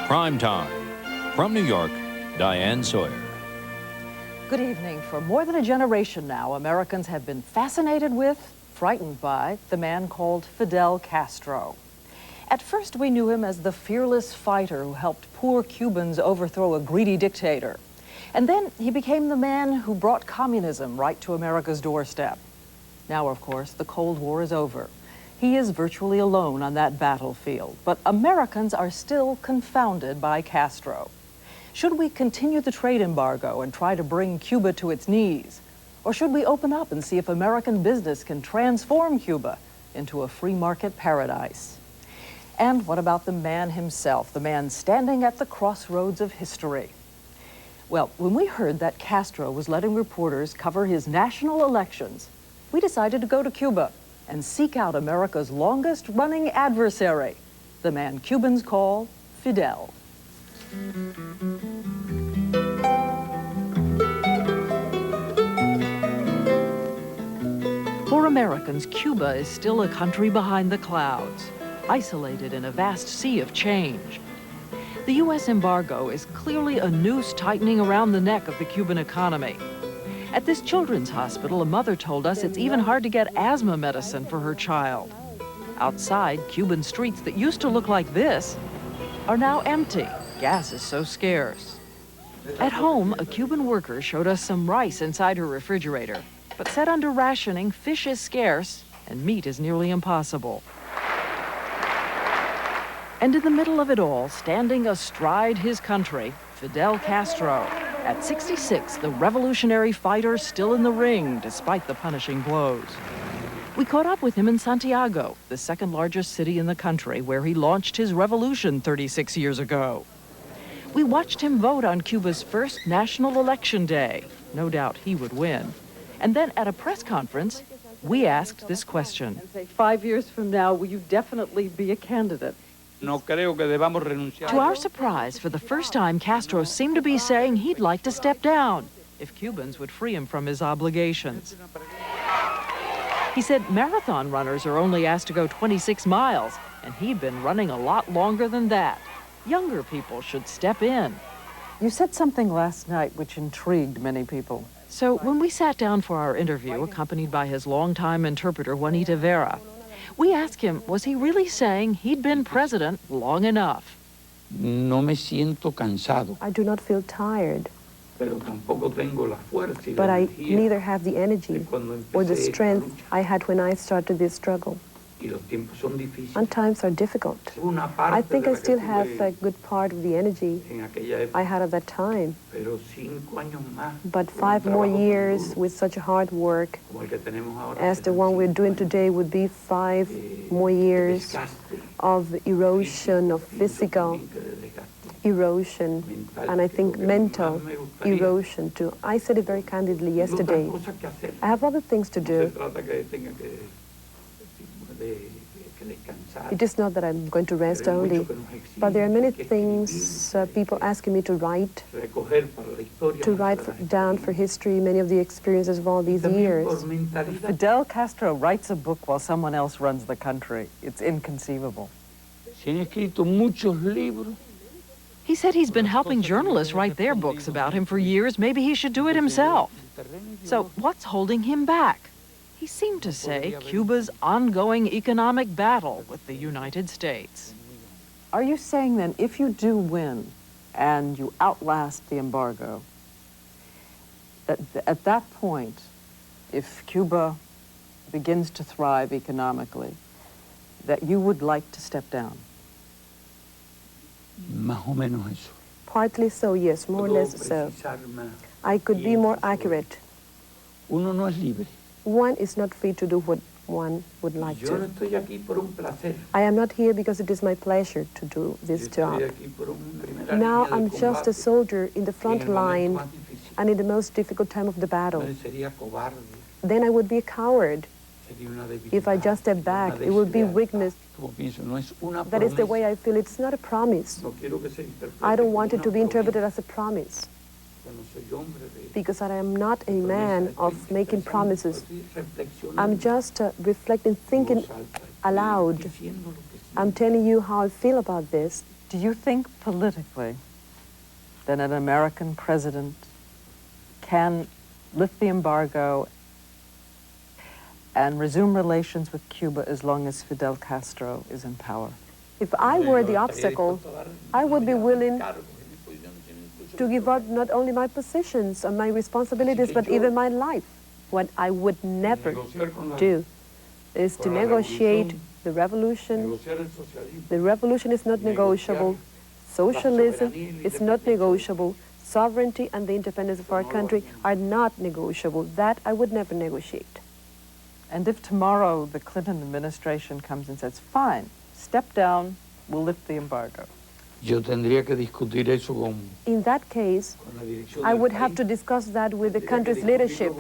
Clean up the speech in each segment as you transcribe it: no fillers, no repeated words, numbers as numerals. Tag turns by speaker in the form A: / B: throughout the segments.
A: Primetime. From New York, Diane Sawyer.
B: Good evening. For more than a generation now, Americans have been fascinated with, frightened by, the man called Fidel Castro. At first, we knew him as the fearless fighter who helped poor Cubans overthrow a greedy dictator. And then he became the man who brought communism right to America's doorstep. Now, of course, the Cold War is over. He is virtually alone on that battlefield, but Americans are still confounded by Castro. Should we continue the trade embargo and try to bring Cuba to its knees? Or should we open up and see if American business can transform Cuba into a free market paradise? And what about the man himself, the man standing at the crossroads of history? Well, when we heard that Castro was letting reporters cover his national elections, we decided to go to Cuba and seek out America's longest-running adversary, the man Cubans call Fidel. For Americans, Cuba is still a country behind the clouds, isolated in a vast sea of change. The U.S. embargo is clearly a noose tightening around the neck of the Cuban economy. At this children's hospital, a mother told us it's even hard to get asthma medicine for her child. Outside, Cuban streets that used to look like this are now empty. Gas is so scarce. At home, a Cuban worker showed us some rice inside her refrigerator, but said under rationing, fish is scarce and meat is nearly impossible. And in the middle of it all, standing astride his country, Fidel Castro. At 66, the revolutionary fighter still in the ring, despite the punishing blows. We caught up with him in Santiago, the second largest city in the country, where he launched his revolution 36 years ago. We watched him vote on Cuba's first national election day. No doubt he would win. And then at a press conference, we asked this question. 5 years from now, will you definitely be a candidate? To our surprise, for the first time, Castro seemed to be saying he'd like to step down if Cubans would free him from his obligations. He said marathon runners are only asked to go 26 miles, and he'd been running a lot longer than that. Younger people should step in. You said something last night which intrigued many people. So when we sat down for our interview, accompanied by his longtime interpreter, Juanita Vera, we asked him, was he really saying he'd been president long enough?
C: No me siento cansado.
D: I do not feel tired, but I neither have the energy or the strength I had when I started this struggle. And times are difficult. I think I still have a good part of the energy I had at that time. But 5 more years with such hard work as the one we're doing today would be 5 more years of erosion, of physical erosion, and I think mental erosion too. I said it very candidly yesterday. I have other things to do. It is not that I'm going to rest only, but there are many things people asking me to write down for history, many of the experiences of all these years.
B: Fidel Castro writes a book while someone else runs the country. It's inconceivable. He said he's been helping journalists write their books about him for years. Maybe he should do it himself. So what's holding him back? He seemed to say Cuba's ongoing economic battle with the United States. Are you saying then, if you do win and you outlast the embargo, that at that point, if Cuba begins to thrive economically, that you would like to step down?
C: Más o menos eso.
D: Partly so, yes, more or less so. I could be more accurate.
C: Uno no es libre.
D: One is not free to do what one would like to. I am not here because it is my pleasure to do this job. Now I'm just a soldier in the front line and in the most difficult time of the battle. Then I would be a coward. If I just step back, it would be weakness. That is the way I feel. It's not a promise. I don't want it to be interpreted as a promise, because I am not a man of making promises. I'm just reflecting, thinking aloud, I'm telling you how I feel about this.
B: Do you think politically that an American president can lift the embargo and resume relations with Cuba as long as Fidel Castro is in power?
D: If I were the obstacle, I would be willing to give up not only my positions and my responsibilities, but even my life. What I would never do is to negotiate the revolution. The revolution is not negotiable. Socialism is not negotiable. Sovereignty and the independence of our country are not negotiable. That I would never negotiate.
B: And if tomorrow the Clinton administration comes and says, fine, step down, we'll lift the embargo.
C: Yo tendría que discutir eso con
D: In that case,
C: la dirección
D: I
C: del
D: would have
C: país.
D: to discuss that with the country's leadership.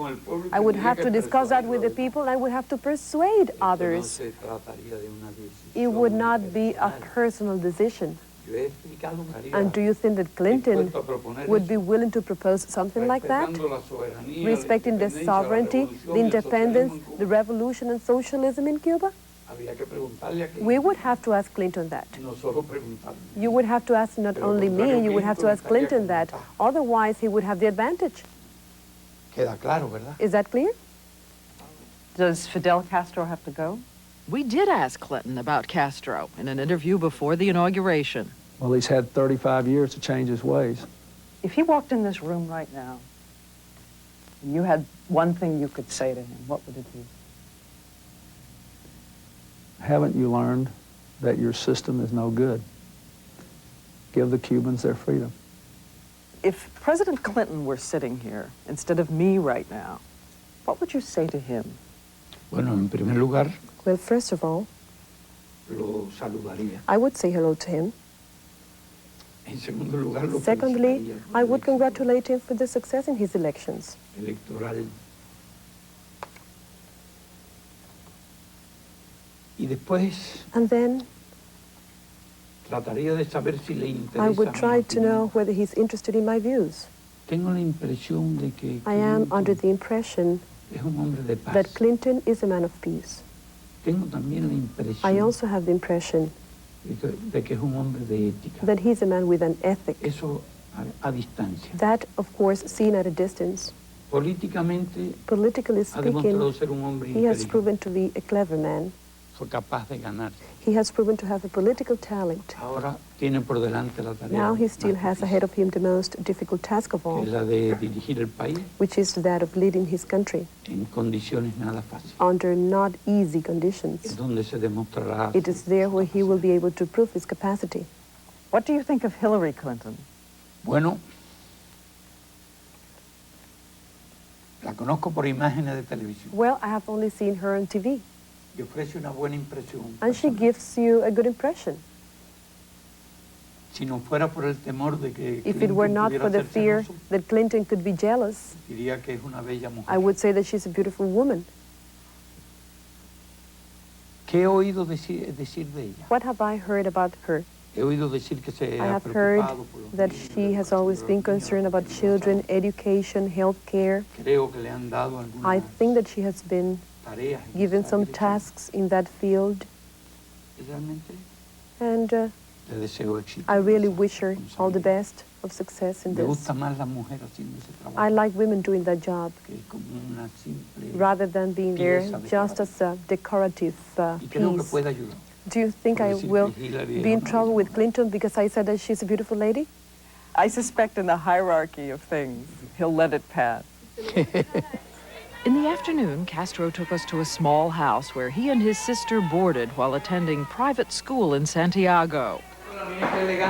D: I would have to discuss that with the people. I would have to persuade others. It would not be a personal decision. And do you think that Clinton would be willing to propose something like that? Respecting the sovereignty, the independence, the revolution and socialism in Cuba? We would have to ask Clinton that. You would have to ask not only me, you would have to ask Clinton that. Otherwise, he would have the advantage.
C: Queda claro, ¿verdad?
D: Is that clear?
B: Does Fidel Castro have to go? We did ask Clinton about Castro in an interview before the inauguration.
E: Well, he's had 35 years to change his ways.
B: If he walked in this room right now, and you had one thing you could say to him, what would it be?
E: Haven't you learned that your system is no good? Give the Cubans their freedom.
B: If President Clinton were sitting here instead of me right now, what would you say to him?
C: Bueno, en primer lugar,
D: Well, first of all,
C: lo saludaría.
D: I would say hello to him.
C: En segundo lugar, lo
D: Secondly,
C: felicitaría por
D: I
C: el
D: would
C: éxito
D: congratulate him for the success in his elections.
C: electoral. Y después
D: And then
C: trataría de saber si le interesa
D: I would
C: mi
D: try to
C: opinión.
D: know whether he's interested in my views.
C: Tengo la impresión de que
D: I am under
C: Clinton
D: the impression
C: es un hombre de paz.
D: that Clinton is a man of peace.
C: Tengo también la
D: I
C: impresión
D: also have the impression
C: de que es un hombre de ética.
D: that he's a man with an ethic.
C: Eso a distancia.
D: That, of course, seen at a distance.
C: Políticamente
D: Politically
C: ha demostrado
D: speaking,
C: ser un hombre
D: he has
C: inteligente.
D: proven to be a clever man.
C: Fue capaz de ganar.
D: He has proven to have a political talent.
C: Ahora tiene por delante la tarea
D: Now he still
C: más
D: has
C: difícil,
D: ahead of him the most difficult task of
C: que
D: all,
C: es la de dirigir el país
D: which is that of leading his country
C: en condiciones nada fáciles.
D: under not easy
C: Es
D: conditions.
C: donde se demostrará.
D: It is there where he will be able to prove his capacity.
B: What do you think of Hillary Clinton?
C: Bueno, la conozco por imágenes de televisión
D: Well, I have only seen her on TV,
C: y ofrece una buena impresión.
D: and she
C: personal.
D: gives you a good impression.
C: Si no fuera por el temor de que
D: If it were
C: Clinton
D: not
C: pudiera
D: for the
C: ser
D: fear
C: celoso,
D: that Clinton could be jealous,
C: diría que es una bella mujer.
D: I would say that she's a beautiful woman.
C: ¿Qué he oído decir de ella?
D: What have I heard about her?
C: He oído decir que se
D: I
C: ha
D: have heard
C: preocupado por los
D: that
C: niños,
D: she has always been concerned about children, education, health care.
C: Creo que le han dado
D: I
C: algunas
D: think that she has been
C: tareas en
D: given
C: esa
D: some
C: dirección.
D: tasks in that field,
C: Y realmente
D: and
C: le deseo éxito.
D: I really wish her all the best of success in
C: Me
D: this.
C: gusta más la mujer haciendo ese trabajo
D: I like women doing that job
C: que es como una simple.
D: rather than being there
C: Pieza
D: just as a decorative
C: Y creo que
D: piece.
C: puede ayudar.
D: Do you think
C: por
D: I
C: decir
D: will
C: que Hillary es
D: be in
C: una
D: trouble
C: bella
D: with
C: mujer.
D: Clinton because I said that she's a beautiful lady?
B: I suspect in the hierarchy of things, he'll let it pass. In the afternoon, Castro took us to a small house where he and his sister boarded while attending private school in Santiago.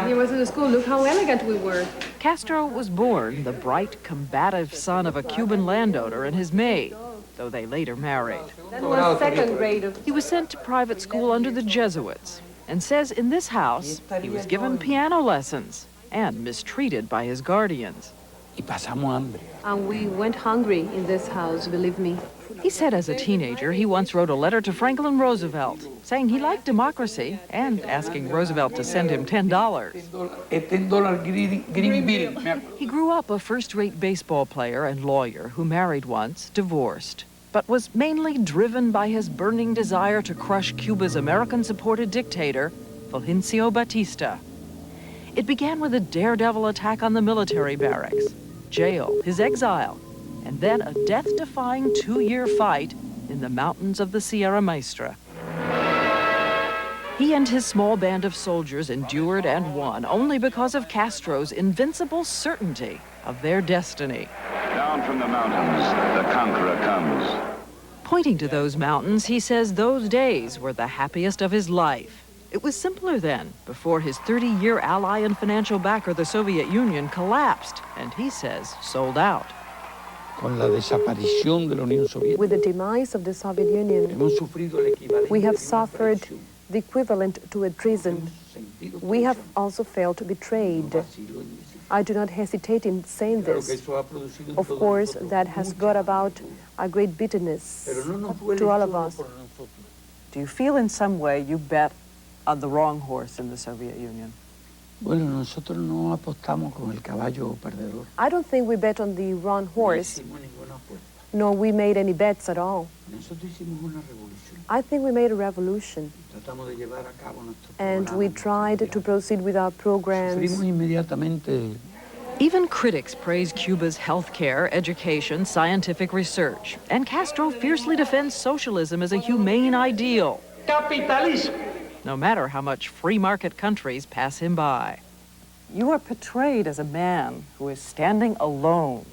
D: He was in the school. Look how elegant we were.
B: Castro was born the bright, combative son of a Cuban landowner and his maid, though they later married.
D: That was second grade.
B: He was sent to private school under the Jesuits and says in this house he was given piano lessons and mistreated by his guardians.
C: Y pasamos hambre.
D: And we went hungry in this house, believe me.
B: He said as a teenager he once wrote a letter to Franklin Roosevelt saying he liked democracy and asking Roosevelt to send him $10.
C: $10 green bill. Me acuerdo.
B: He grew up a first-rate baseball player and lawyer who married once, divorced, but was mainly driven by his burning desire to crush Cuba's American-supported dictator, Fulgencio Batista. It began with a daredevil attack on the military barracks, jail, his exile, and then a death-defying 2-year fight in the mountains of the Sierra Maestra. He and his small band of soldiers endured and won only because of Castro's invincible certainty of their destiny.
F: Down from the mountains, the conqueror comes.
B: Pointing to those mountains, he says those days were the happiest of his life. It was simpler then, before his 30-year ally and financial backer, the Soviet Union, collapsed, and he says sold out.
C: Con la desaparición de la Unión Soviética,
D: With the demise of the Soviet Union,
C: hemos sufrido el equivalente
D: we have
C: de una
D: suffered
C: traición.
D: the equivalent to a treason. We have also felt betrayed. I do not hesitate in saying this. Of course, that has brought about a great bitterness to all of us.
B: Do you feel in some way you bet on the wrong horse in the Soviet Union?
C: Bueno, nosotros no apostamos con el caballo perdedor.
D: I don't think we bet on the wrong horse,
C: No hicimos ninguna apuesta.
D: nor we made any bets at all.
C: Nosotros hicimos una revolución.
D: I think we made a revolution,
C: Tratamos de llevar a cabo nuestro
D: and
C: programa.
D: we tried to proceed with our programs.
C: Sufrimos inmediatamente.
B: Even critics praise Cuba's healthcare, education, scientific research, and Castro fiercely defends socialism as a humane ideal,
C: Capitalismo.
B: no matter how much free market countries pass him by. You are portrayed as a man who is standing alone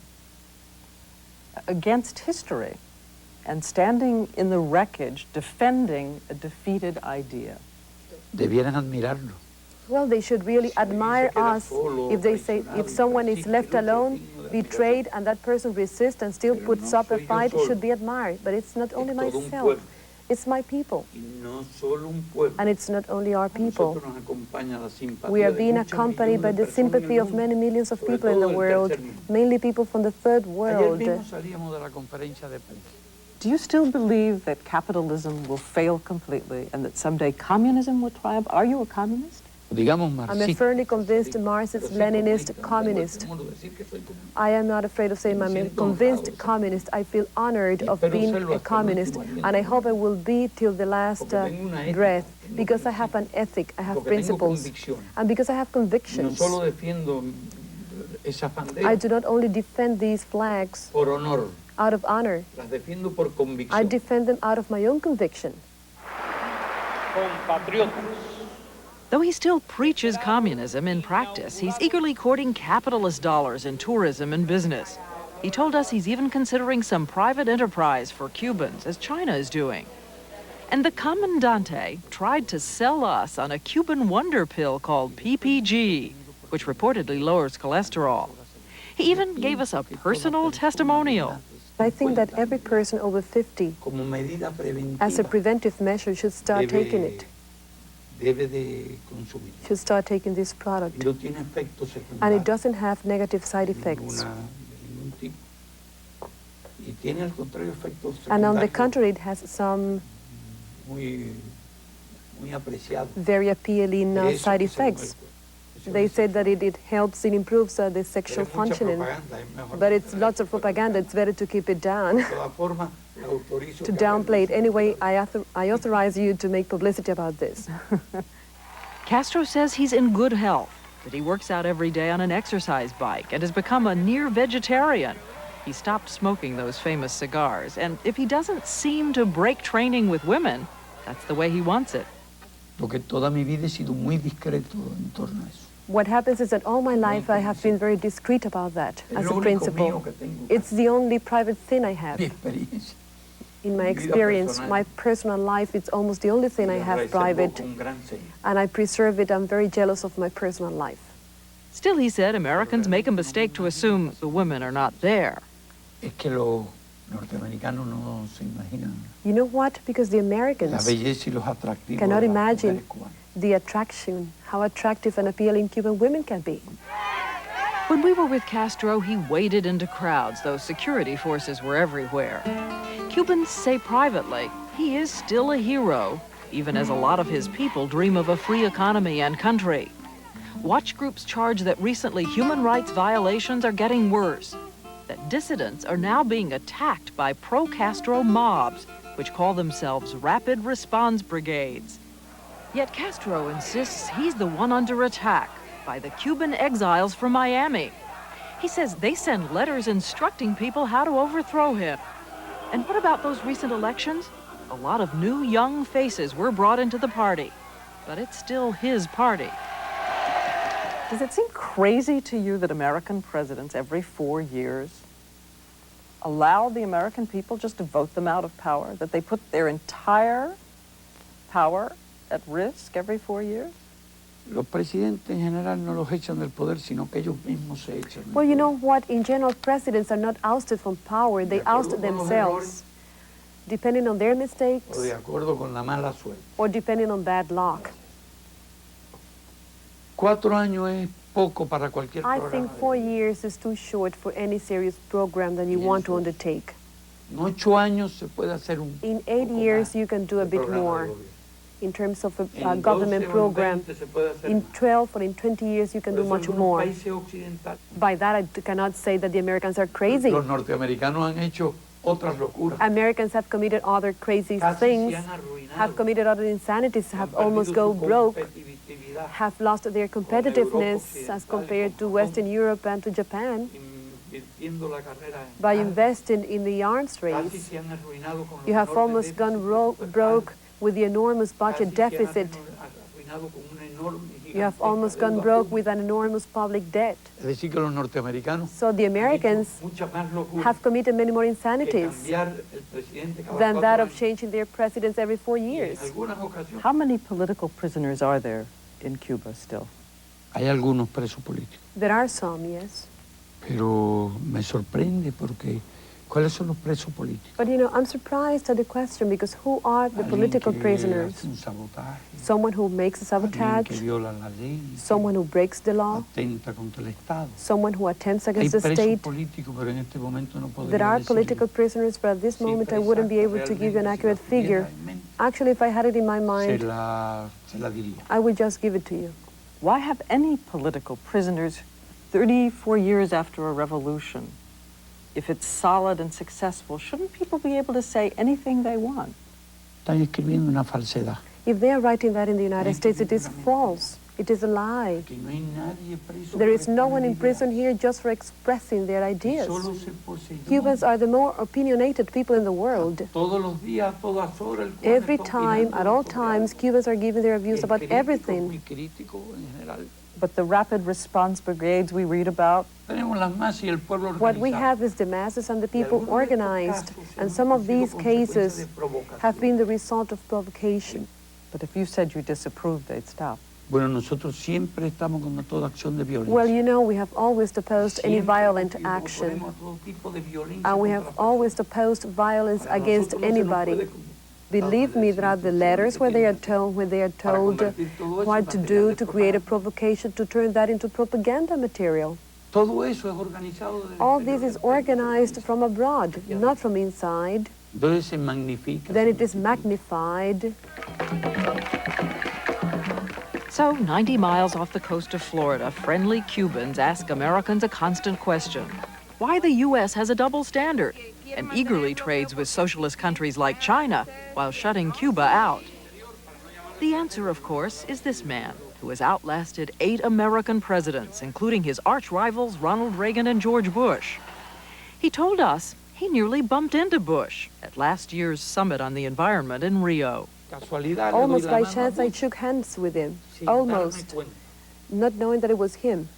B: against history and standing in the wreckage, defending a defeated idea.
C: Debieran admirarlo.
D: Well, they should really admire us if they say, if someone is left alone, betrayed, and that person resists and still puts up a fight, it should be admired. But it's not only myself, it's my people. And it's not only our people. We are being accompanied by the sympathy of many millions of people in the world, mainly people from the third world.
B: Do you still believe that capitalism will fail completely and that someday communism will triumph? Are you a communist?
D: I'm a firmly convinced Marxist, Leninist, communist. I am not afraid of saying I'm a convinced communist. I feel honored of being a communist, and I hope I will be till the last breath, because I have an ethic, I have principles, and because I have convictions. I do not only defend these flags out of honor, I defend them out of my own conviction.
B: Though he still preaches communism in practice, he's eagerly courting capitalist dollars in tourism and business. He told us he's even considering some private enterprise for Cubans, as China is doing. And the Comandante tried to sell us on a Cuban wonder pill called PPG, which reportedly lowers cholesterol. He even gave us a personal testimonial.
D: I think that every person over 50, as a preventive measure, should start taking it. Should start taking this product. And it doesn't have negative side effects. And on the contrary, it has some very appealing side effects. They said that it helps, it improves the sexual functioning. But it's lots of propaganda. It's better to keep it down, to downplay it. Anyway, I authorize you to make publicity about this.
B: Castro says he's in good health, that he works out every day on an exercise bike and has become a near vegetarian. He stopped smoking those famous cigars, and if he doesn't seem to break training with women, that's the way he wants it.
D: What happens is that all my life I have been very discreet about that as a principle. It's the only private thing I have. In my experience, my personal life, it's almost the only thing I have private, and I preserve it. I'm very jealous of my personal life.
B: Still, he said, Americans make a mistake to assume the women are not there.
D: You know what? Because the Americans cannot imagine the attraction, how attractive and appealing Cuban women can be.
B: When we were with Castro, he waded into crowds, though security forces were everywhere. Cubans say privately he is still a hero, even as a lot of his people dream of a free economy and country. Watch groups charge that recently human rights violations are getting worse, that dissidents are now being attacked by pro-Castro mobs, which call themselves rapid response brigades. Yet Castro insists he's the one under attack by the Cuban exiles from Miami. He says they send letters instructing people how to overthrow him. And what about those recent elections? A lot of new young faces were brought into the party, but it's still his party. Does it seem crazy to you that American presidents every 4 years allow the American people just to vote them out of power, that they put their entire power at risk every 4 years?
C: Los presidentes en general no los echan del poder, sino que ellos mismos se echan.
D: Well, you know what? In general, presidents are not ousted from power. They oust themselves, depending on their mistakes
C: O de acuerdo con la mala suerte.
D: or depending on bad luck.
C: 4 años es poco para cualquier
D: I
C: programa.
D: think 4 years is too short for any serious program that you want to undertake.
C: En 8 años se puede hacer un
D: In 8
C: poco
D: years,
C: más
D: you can do a
C: de
D: bit
C: programa de
D: more
C: gobierno.
D: in terms of a
C: En
D: government
C: 12 o en
D: program.
C: 20 se puede hacer
D: In
C: más.
D: 12 or in 20 years, you can do
C: Por eso
D: much
C: algunos
D: more.
C: países occidentales,
D: By that, I cannot say that the Americans are crazy.
C: los norteamericanos han hecho otras locuras.
D: Americans have committed other crazy
C: Casi
D: things,
C: se han arruinado.
D: have committed other insanities,
C: Han
D: have almost
C: perdido
D: go
C: su
D: broke,
C: competitividad
D: have lost their competitiveness as compared to Western Europe and to Japan
C: invirtiendo la carrera en
D: by
C: armas.
D: investing in the arms
C: Casi
D: race.
C: se han arruinado con los
D: You have
C: enormes
D: almost gone
C: déficits
D: broke with the enormous
C: Casi
D: budget
C: se han
D: deficit.
C: arruinado con una enorme
D: You have
C: gigantesca
D: almost gone
C: deuda
D: broke
C: pública.
D: with an enormous public debt.
C: Es decir, que los norteamericanos
D: So the Americans
C: han hecho muchas más locuras
D: have committed many more
C: que
D: insanities
C: cambiar el presidente cada
D: than
C: 4
D: that of
C: años.
D: changing their presidents every 4
C: Y en
D: years.
C: algunas ocasiones
B: How many political prisoners are there in Cuba still?
C: hay algunos presos políticos,
D: There are some, yes.
C: pero me sorprende porque ¿cuáles son los presos políticos?
D: But you know, I'm surprised at the question because who are the
C: Alguien
D: political
C: que
D: prisoners?
C: hace un sabotaje,
D: Someone who makes a
C: alguien que
D: sabotage,
C: viola la ley,
D: someone who breaks the law,
C: atenta contra el Estado.
D: someone who attempts
C: Hay
D: against the
C: presos
D: state.
C: políticos, pero en este momento no podría
D: There are
C: decirle
D: political prisoners, but at this
C: cifra
D: moment I wouldn't be able to give you an
C: exacta,
D: accurate
C: realmente, si la
D: figure.
C: tuviera en mente,
D: Actually, if I had it in my
C: se
D: mind,
C: la diría.
D: I would just give it to you.
B: Why have any political prisoners 34 years after a revolution? If it's solid and successful, shouldn't people be able to say anything they want?
C: Están escribiendo una falsedad.
D: If they are writing that in the United States, it is false. It is a lie.
C: Que no hay nadie preso
D: There
C: por
D: is no one in
C: exponer
D: prison
C: ideas.
D: here just for expressing their
C: Y
D: ideas.
C: solo se poseyó.
D: Cubans are the more opinionated people in the world.
C: Todos los días, a todas horas, el cubano
D: Every
C: está
D: time,
C: opinando
D: at all
C: sobre
D: times,
C: algo.
D: Cubans are giving their views
C: Es
D: about
C: crítico,
D: everything.
C: muy crítico en general.
B: But the rapid response brigades we read about,
C: Tenemos las masas y el pueblo
D: What we
C: organizado.
D: have is the masses and the
C: Y
D: people
C: algunos de estos
D: organized,
C: casos
D: and
C: han
D: some of
C: sido
D: these
C: consecuencia
D: cases
C: de provocación.
D: have been the result of provocation.
B: but if you said you disapproved, they'd stop.
C: Bueno, nosotros siempre estamos con toda acción de violencia.
D: Well, you know, we have always opposed any
C: Siempre
D: violent
C: nos
D: action,
C: oponemos a todo tipo de violencia
D: and we
C: contra
D: have
C: la persona.
D: always opposed violence
C: Para
D: against
C: nosotros no se nos
D: anybody.
C: puede
D: Believe me, there are the letters where they are told what to do to create a provocation, to turn that into propaganda material.
C: Todo eso es organizado desde
D: All
C: el
D: this
C: exterior
D: is
C: del país.
D: organized from abroad, not from inside.
C: Entonces se magnifica.
D: Then it is magnified.
B: So, 90 miles off the coast of Florida, friendly Cubans ask Americans a constant question. Why the U.S. has a double standard and eagerly trades with socialist countries like China while shutting Cuba out. The answer, of course, is this man, who has outlasted 8 American presidents, including his arch-rivals Ronald Reagan and George Bush. He told us he nearly bumped into Bush at last year's summit on the environment in Rio.
C: Casualidad, le
D: Almost
C: doy la
D: by
C: mano a
D: chance, I
C: Bush
D: shook hands with him.
C: sin darme
D: Almost,
C: cuenta.
D: not knowing that it was him.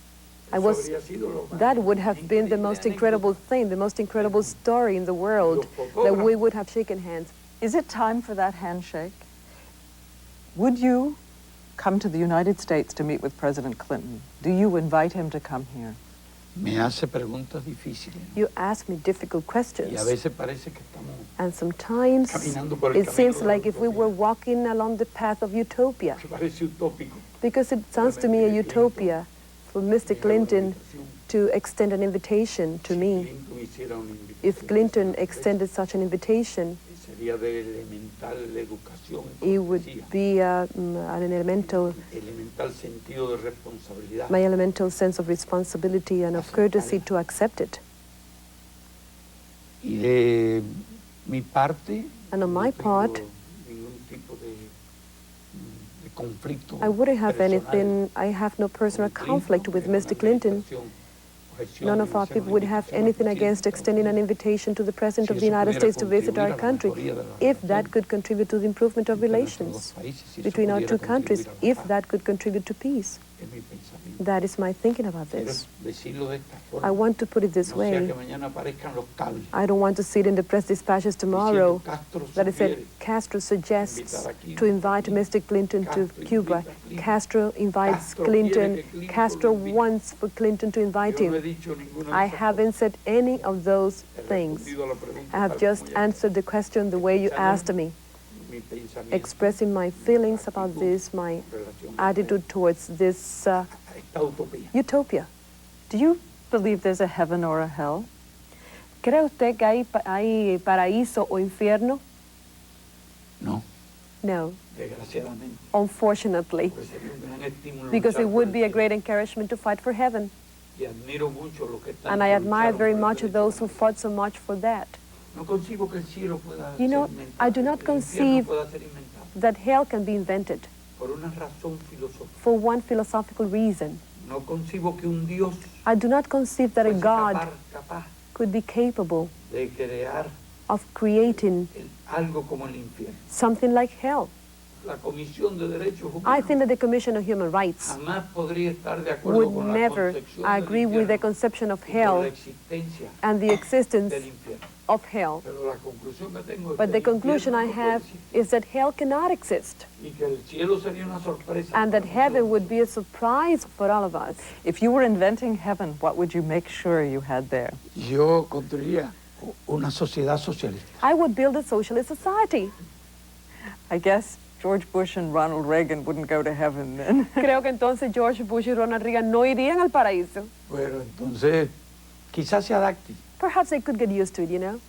C: Eso habría sido lo más
D: That would have been the most incredible thing, the most incredible story in the world, that we would have shaken hands.
B: Is it time for that handshake? Would you come to the United States to meet with President Clinton? Do you invite him to come here?
C: Me hace preguntas difíciles.
D: You ask me difficult
C: Y a
D: questions,
C: veces parece que estamos
D: and sometimes
C: caminando por el
D: it seems
C: camino de la
D: like if we were walking along the path of utopia,
C: que parece utópico.
D: because it sounds to me a utopia for Mr. Clinton to extend an invitation to me.
C: Clinton hiciera una invitación.
D: If Clinton extended such an invitation,
C: Sería de elemental educación,
D: it would
C: cortesía,
D: be an elemental,
C: elemental sentido de responsabilidad.
D: my elemental sense of responsibility and of courtesy to accept it.
C: Y de mi parte,
D: And on my
C: no tengo
D: part,
C: ningún tipo de conflicto
D: I wouldn't have
C: personal
D: anything, I have no personal
C: con
D: conflict with
C: Clinton,
D: Mr. Clinton. None of our people would have anything against extending an invitation to the President of the United States to visit our country, if that could contribute to the improvement of relations between our two countries, if that could contribute to peace.
C: Es mi pensamiento.
D: That is my thinking about
C: Quiero
D: this.
C: decirlo de esta forma.
D: I want to put it this
C: No sea
D: way.
C: que mañana aparezcan los cables
D: I don't want to see it in the press dispatches tomorrow
C: diciendo Castro
D: that it said
C: sugiere
D: Castro suggests
C: invitar a
D: to invite Mr. Clinton to Cuba. Castro invites
C: Castro
D: Clinton.
C: quiere que Clinton
D: Castro
C: lo invite.
D: wants for Clinton to invite
C: Yo no he
D: him.
C: dicho ninguna de
D: I
C: esas
D: haven't said any of those
C: cosas. He
D: things.
C: respondido a la pregunta
D: I have
C: tal
D: just
C: como ella
D: answered the question the way you asked me,
C: mi pensamiento
D: expressing my feelings about this, my
C: en relación
D: attitude towards this
C: a esta utopía.
D: utopia.
B: Do you believe there's a heaven or a hell?
D: ¿Cree usted que hay paraíso o infierno?
C: No,
D: No,
C: desgraciadamente.
D: unfortunately,
C: Porque sería un gran estímulo
D: because
C: luchar
D: it
C: por
D: would
C: el
D: be a
C: cielo.
D: great encouragement to fight for heaven.
C: Y admiro mucho los que están
D: And I admire
C: lucharon
D: very
C: por el
D: much
C: derecho
D: those
C: a
D: who
C: la vida.
D: fought so much for that.
C: No concibo que el cielo pueda
D: You know,
C: ser inventado,
D: I do not
C: que el infierno
D: conceive
C: pueda ser inventado
D: that hell can be invented
C: por una razón filosófica.
D: for one philosophical reason.
C: No concibo que un Dios
D: I do not conceive that a
C: fuese
D: God
C: capaz
D: could be capable
C: de crear
D: of creating
C: algo como el infierno.
D: something like hell.
C: La Comisión de Derechos
D: I
C: Humanos
D: think that the Commission of Human Rights
C: jamás podría estar de acuerdo
D: would
C: con la
D: never
C: concepción del
D: agree with the
C: infierno
D: conception of
C: y con la
D: hell
C: existencia
D: and the existence
C: del infierno.
D: of hell.
C: Pero la conclusión que tengo es
D: But
C: que
D: the
C: el
D: conclusion I
C: infierno no puede
D: have
C: existir
D: is that hell cannot exist
C: y que el cielo sería una sorpresa
D: and that
C: para
D: heaven
C: nosotros.
D: would be a surprise for all of us.
B: If you were inventing heaven, what would you make sure you had there?
C: Yo construiría una sociedad socialista.
D: I would build a socialist society.
B: I guess George Bush and Ronald Reagan wouldn't go to heaven then.
D: Creo que entonces George Bush y Ronald Reagan no irían al paraíso.
C: Pero entonces quizás se adapte.
D: Perhaps they could get used to it, you know?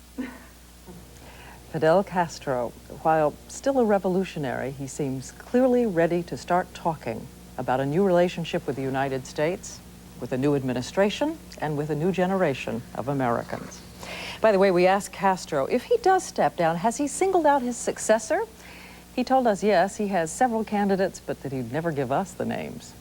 B: Fidel Castro, while still a revolutionary, he seems clearly ready to start talking about a new relationship with the United States, with a new administration, and with a new generation of Americans. By the way, we asked Castro, if he does step down, has he singled out his successor? He told us, yes, he has several candidates, but that he'd never give us the names.